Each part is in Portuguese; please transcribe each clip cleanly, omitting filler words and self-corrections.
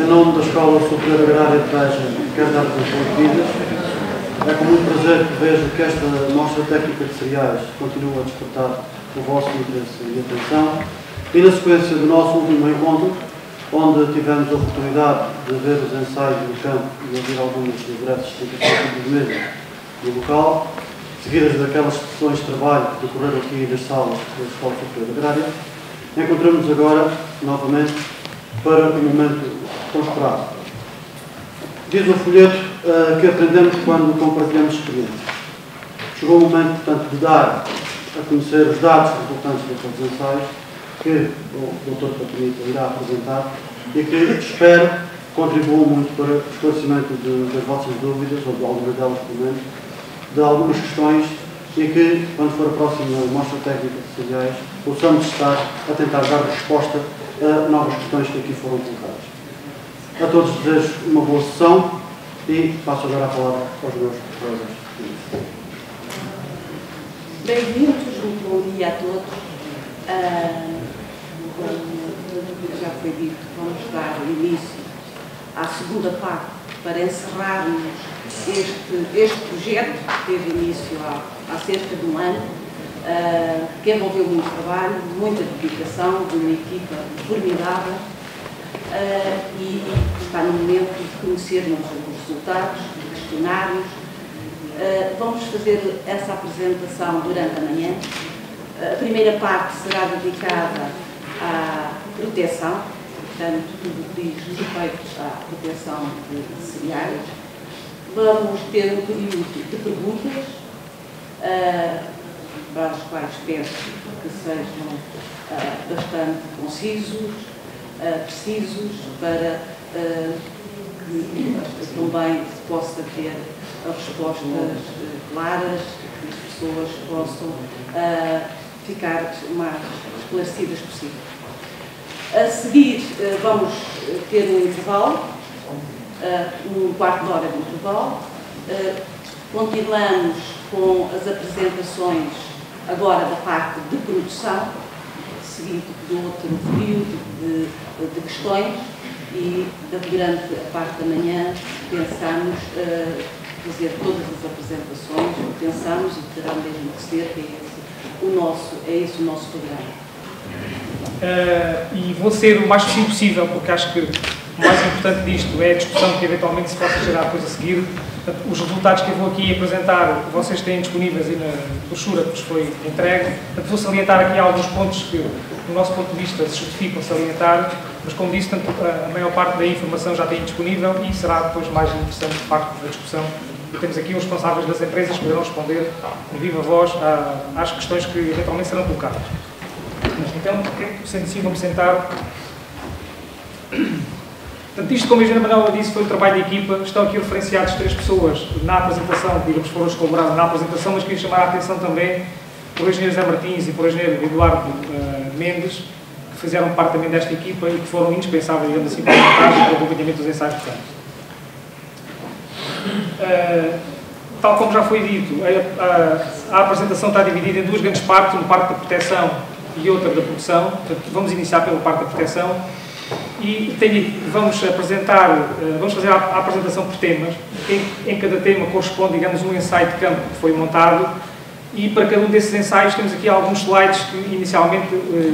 Em nome da Escola Superior Agrária de Beja, quero dar-vos as boas-vindas. É com muito prazer que vejo que esta mostra técnica de cereais continua a despertar o vosso interesse e atenção. E na sequência do nosso último encontro, onde tivemos a oportunidade de ver os ensaios do campo e ouvir algumas das breves explicações dos mesmos no local, seguidas daquelas sessões de trabalho que decorreram aqui nas salas da Escola Superior Agrária, encontramos-nos agora, novamente, para o momento tão esperado. Diz o folheto que aprendemos quando compartilhamos experiências. Chegou o momento, portanto, de dar a conhecer os dados resultantes daqueles ensaios que o Dr. Patronito irá apresentar e que espero contribuam muito para o esclarecimento das vossas dúvidas, ou de algumas delas, pelo menos, de algumas questões e que, quando for a próxima mostra técnica de cereais, possamos estar a tentar dar resposta a novas questões que aqui foram colocadas. A todos desejo uma boa sessão e passo agora a palavra aos meus colegas. Bem-vindos, muito bom dia a todos. Como já foi dito, vamos dar início à segunda parte para encerrarmos este projeto que teve início há cerca de um ano, que envolveu muito trabalho, muita dedicação de uma equipa formidável e está no momento de conhecermos os resultados, os questionários. Vamos fazer essa apresentação durante a manhã. A primeira parte será dedicada à proteção, portanto, tudo o que diz respeito à proteção de cereais. Vamos ter um período de perguntas, para as quais peço que sejam bastante concisos, precisos, para que também se possa ter respostas claras, que as pessoas possam ficar o mais esclarecidas possível. A seguir, vamos ter um intervalo, um quarto de hora de intervalo. Continuamos com as apresentações agora da parte de produção, seguido de outro período de questões, e durante a parte da manhã pensamos fazer todas as apresentações, pensamos e terá mesmo que ser, é esse o nosso programa. E vou ser o mais sucinto possível, porque acho que o mais importante disto é a discussão que eventualmente se possa gerar depois a seguir. Portanto, os resultados que eu vou aqui apresentar, vocês têm disponíveis aí na brochura que vos foi entregue. Portanto, vou salientar aqui alguns pontos que, do nosso ponto de vista, se justificam salientar, mas, como disse, tanto, a maior parte da informação já tem disponível e será depois mais interessante, de facto, da discussão. E temos aqui os responsáveis das empresas que poderão responder em viva voz às questões que eventualmente serão colocadas. Então, sendo assim, vamos sentar. Portanto, isto, como a Engenheira Manuela disse, foi um trabalho de equipa. Estão aqui referenciados 3 pessoas na apresentação, digamos, foram os colaborados na apresentação, mas queria chamar a atenção também por Engenheiro José Martins e por Engenheiro Eduardo Mendes, que fizeram parte também desta equipa e que foram indispensáveis, digamos assim, para a montagem e para o acompanhamento dos ensaios de campo. Tal como já foi dito, a apresentação está dividida em 2 grandes partes, uma parte da proteção e outra da produção. Portanto, vamos iniciar pela parte da proteção e vamos fazer a apresentação por temas. Em cada tema corresponde, digamos, um ensaio de campo que foi montado e para cada um desses ensaios temos aqui alguns slides que inicialmente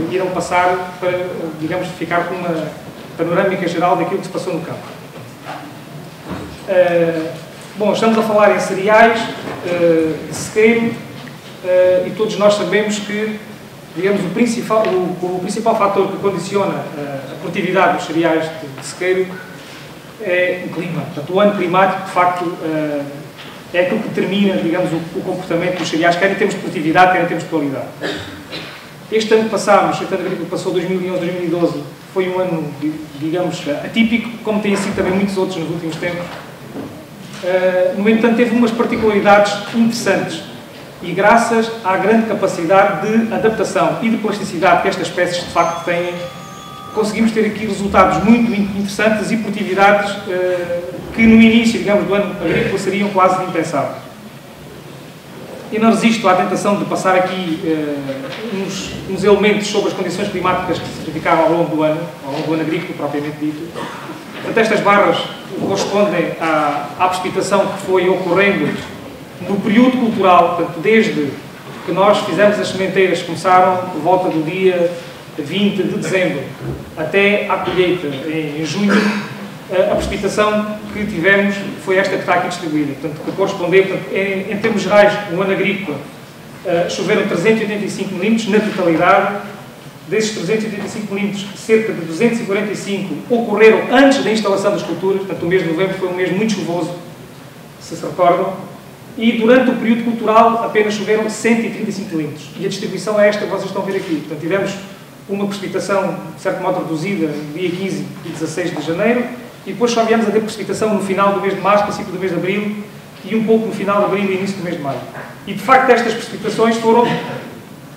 irão passar para, digamos, ficar com uma panorâmica geral daquilo que se passou no campo. Bom, estamos a falar em cereais, de sequeiro, e todos nós sabemos que, digamos, o principal fator que condiciona a produtividade dos cereais de sequeiro é o clima. Portanto, o ano climático, de facto, é aquilo que determina, digamos, o comportamento dos cereais, quer em termos de produtividade, quer em termos de qualidade. Este ano que passámos, este ano agrícola passou 2011-2012, foi um ano, digamos, atípico, como têm sido também muitos outros nos últimos tempos. No entanto, teve umas particularidades interessantes e graças à grande capacidade de adaptação e de plasticidade que estas espécies de facto têm, conseguimos ter aqui resultados muito interessantes e produtividades que no início, digamos, do ano agrícola seriam quase impensáveis. Eu não resisto à tentação de passar aqui uns elementos sobre as condições climáticas que se verificaram ao longo do ano agrícola propriamente dito. Portanto, estas barras correspondem à precipitação que foi ocorrendo no período cultural, portanto, desde que nós fizemos as sementeiras, começaram por volta do dia 20 de dezembro até à colheita, em junho, a precipitação que tivemos foi esta que está aqui distribuída, portanto, que correspondeu, portanto, em termos gerais, no ano agrícola, choveram 385 milímetros na totalidade. Desses 385 milímetros, cerca de 245 ocorreram antes da instalação das culturas, portanto, o mês de novembro foi um mês muito chuvoso, se recordam, e durante o período cultural apenas choveram 135 milímetros. E a distribuição é esta que vocês estão a ver aqui. Portanto, tivemos uma precipitação, de certo modo, reduzida no dia 15 e 16 de janeiro, e depois só viemos a ter precipitação no final do mês de março, princípio do mês de abril, e um pouco no final de abril e início do mês de maio. E, de facto, estas precipitações foram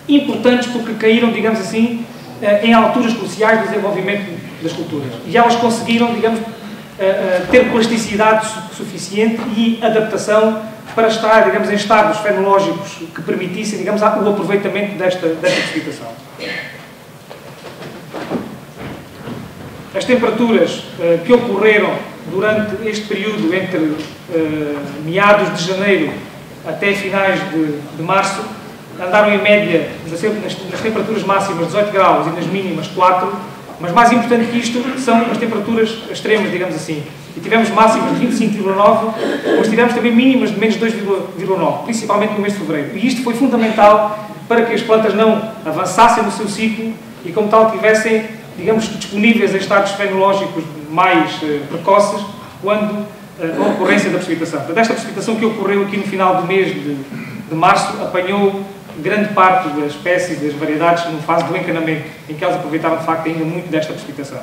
importantes porque caíram, digamos assim, em alturas cruciais do desenvolvimento das culturas. E elas conseguiram, digamos, ter plasticidade suficiente e adaptação para estar, digamos, em estados fenológicos que permitissem, digamos, o aproveitamento desta precipitação. As temperaturas que ocorreram durante este período entre meados de janeiro até finais de março andaram em média nas temperaturas máximas 18 graus e nas mínimas 4, mas mais importante que isto são as temperaturas extremas, digamos assim. E tivemos máximas de 25,9, mas tivemos também mínimas de menos 2,9, principalmente no mês de fevereiro. E isto foi fundamental para que as plantas não avançassem no seu ciclo e, como tal, tivessem, digamos, disponíveis em estados fenológicos mais precoces quando a ocorrência da precipitação. Portanto, esta precipitação que ocorreu aqui no final do mês de março apanhou grande parte das espécies, das variedades, no fase do encanamento, em que elas aproveitaram, de facto, ainda muito desta precipitação.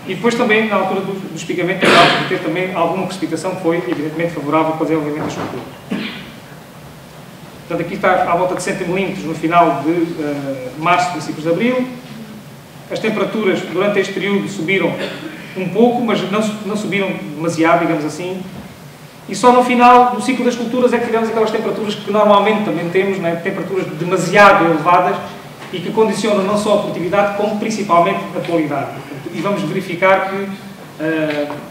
E depois também, na altura do espigamento, acabámos de ter também alguma precipitação que foi, evidentemente, favorável para o desenvolvimento das culturas. Portanto, aqui está à volta de 100 milímetros no final de março, princípios de abril. As temperaturas, durante este período, subiram um pouco, mas não subiram demasiado, digamos assim. E só no final do ciclo das culturas é que tivemos aquelas temperaturas que normalmente também temos, né? Temperaturas demasiado elevadas e que condicionam não só a produtividade, como principalmente a qualidade. E vamos verificar que,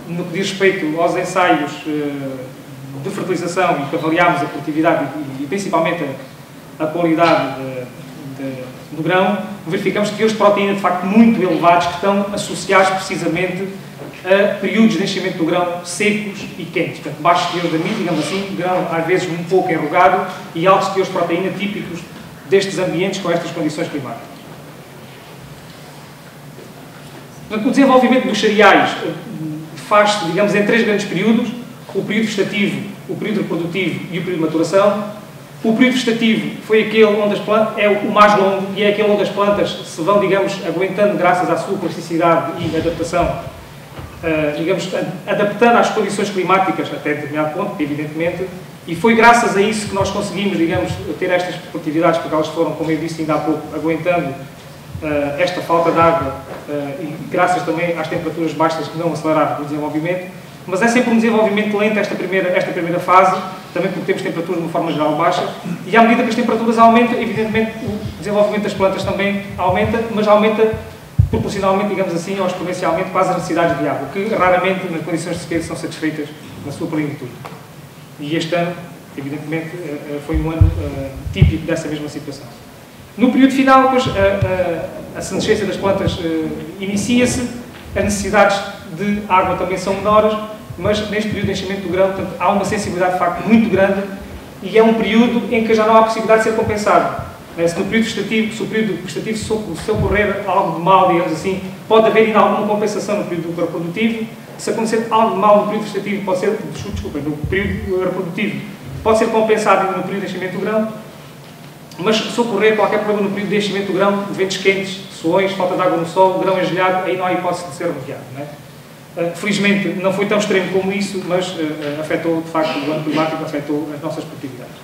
no que diz respeito aos ensaios de fertilização e que avaliámos a produtividade e principalmente a qualidade do grão, verificamos que os proteínas de facto muito elevados que estão associados precisamente a períodos de enchimento do grão secos e quentes. Portanto, baixos teores de amido, digamos assim, grão às vezes um pouco enrugado e altos teores de proteína típicos destes ambientes com estas condições climáticas. Portanto, o desenvolvimento dos cereais faz-se, digamos, em 3 grandes períodos: o período vegetativo, o período reprodutivo e o período de maturação. O período vegetativo foi aquele onde as plantas, é o mais longo e é aquele onde as plantas se vão, digamos, aguentando graças à sua plasticidade e adaptação, digamos, adaptando às condições climáticas até determinado ponto, evidentemente, e foi graças a isso que nós conseguimos, digamos, ter estas produtividades, porque elas foram, como eu disse ainda há pouco, aguentando esta falta de água e graças também às temperaturas baixas que não aceleraram o desenvolvimento. Mas é sempre um desenvolvimento lento esta primeira fase, também porque temos temperaturas de uma forma geral baixa, e à medida que as temperaturas aumentam, evidentemente o desenvolvimento das plantas também aumenta, mas aumenta proporcionalmente, digamos assim, ou exponencialmente, quase as necessidades de água, que raramente, nas condições de sequeira, são satisfeitas na sua plenitude. E este ano, evidentemente, foi um ano típico dessa mesma situação. No período final, pois, a senescência das plantas inicia-se, as necessidades de água também são menores, mas neste período de enchimento do grão, portanto, há uma sensibilidade de facto muito grande e é um período em que já não há possibilidade de ser compensado. Se no período vegetativo, se o período vegetativo se ocorrer algo de mal, digamos assim, pode haver ainda alguma compensação no período reprodutivo. Se acontecer algo de mal no período vegetativo, pode ser, no período reprodutivo, pode ser compensado ainda no período de enchimento do grão, mas se ocorrer qualquer problema no período de enchimento do grão, ventos quentes, soões, falta de água no solo, grão engelhado, aí não há hipótese de ser remediado. Felizmente não foi tão extremo como isso, mas afetou, de facto, o ano climático, afetou as nossas produtividades.